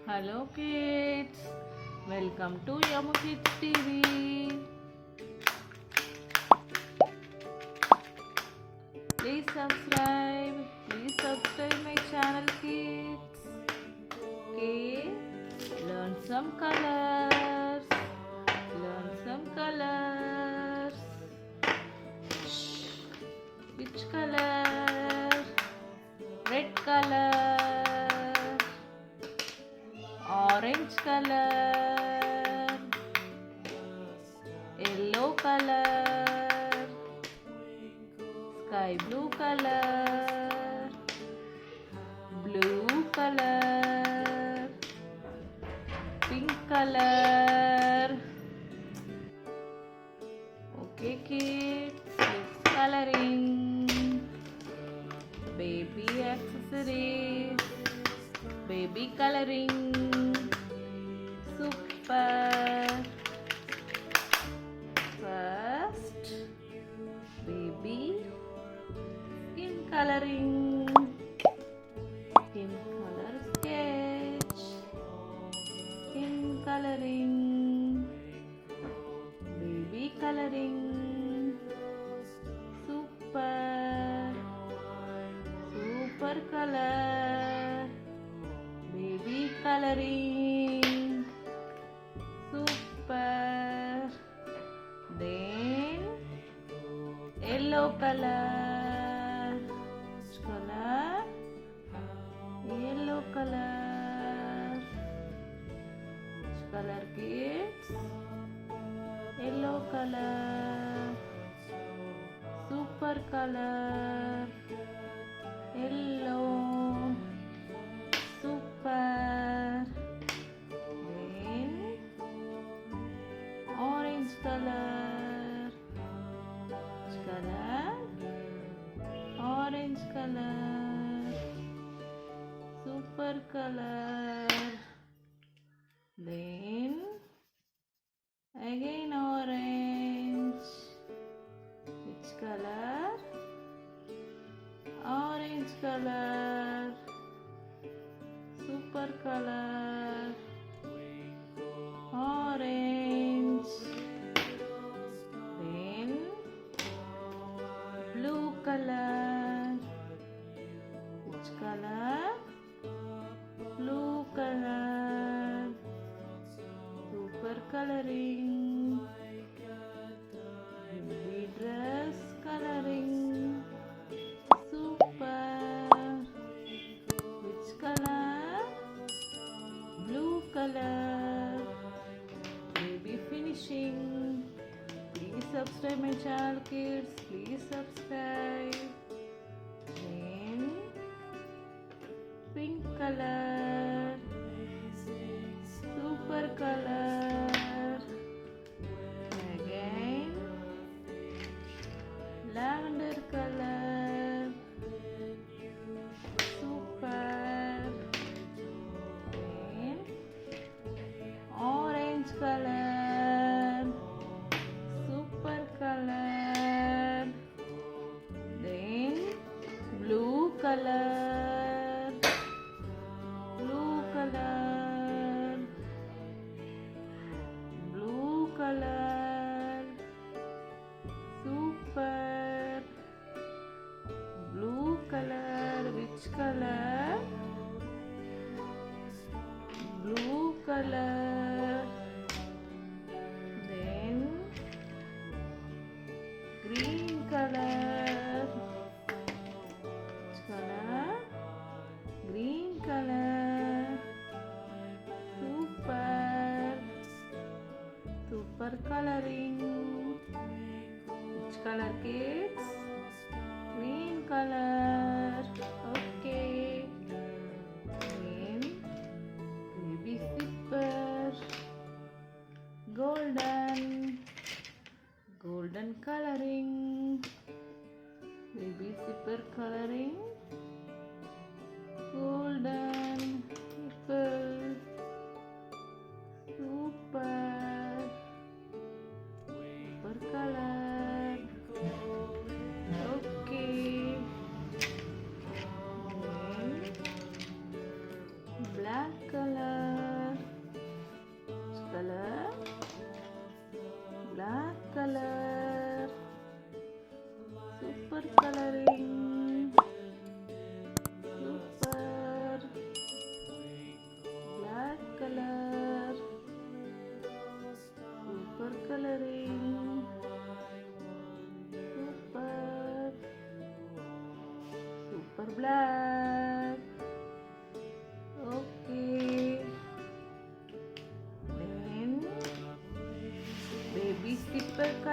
Hello kids, welcome to Yamu Kids TV. Please subscribe my channel kids. Okay, learn some colors. Learn some colors. Which color? Red color. Orange color, yellow color, sky blue color, blue color, pink color. Okay kids, it's coloring. Baby accessories, baby coloring. Super. First, baby skin coloring. Skin color sketch. Skin coloring. Baby coloring. Super. Super color. Baby coloring. Super. Then yellow color. Which color? Yellow color. Which color kids? Yellow color. Super color. Yellow. Super. Orange color. Which color? Orange color. Super color. Then again orange. Which color? Orange color. Super color. Orange. Then blue color. Which color? Blue color. Super coloring. Baby dress coloring. Super. Which color? Blue color. Baby finishing. Please subscribe my channel kids. Please subscribe. Then pink color. Super color. Again lavender color. Super. Then orange color. Super color. Then blue color. Blue color. Blue color. Super. Blue color. Which color? Blue color. Then green color. Which color? Green color. Super. Super coloring. Which color kids? Green color. Okay. Then baby zipper. Golden. Golden coloring. Baby zipper coloring. Golden zipper. Super. Super color. Okay.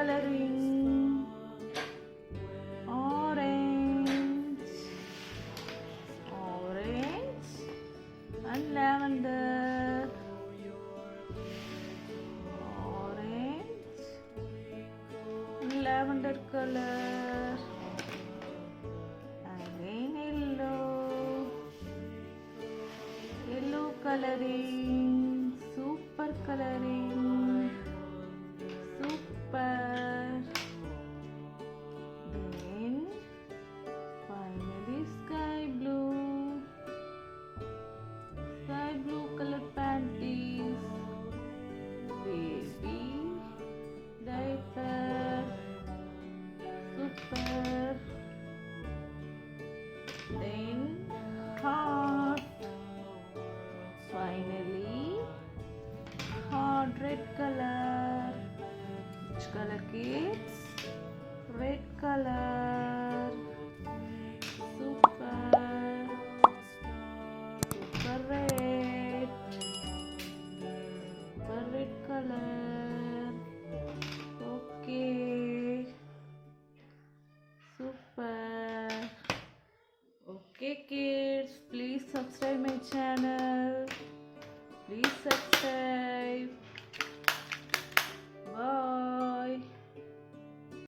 coloring, orange, orange and lavender, orange and lavender color, again yellow, yellow coloring, super coloring, super. Then finally sky blue color panties, baby diaper, super. Then heart, finally heart red color. Which color, kids? Red color. Super. Super red. Super red color. Okay. Super. Okay, kids. Please subscribe my channel. Please subscribe.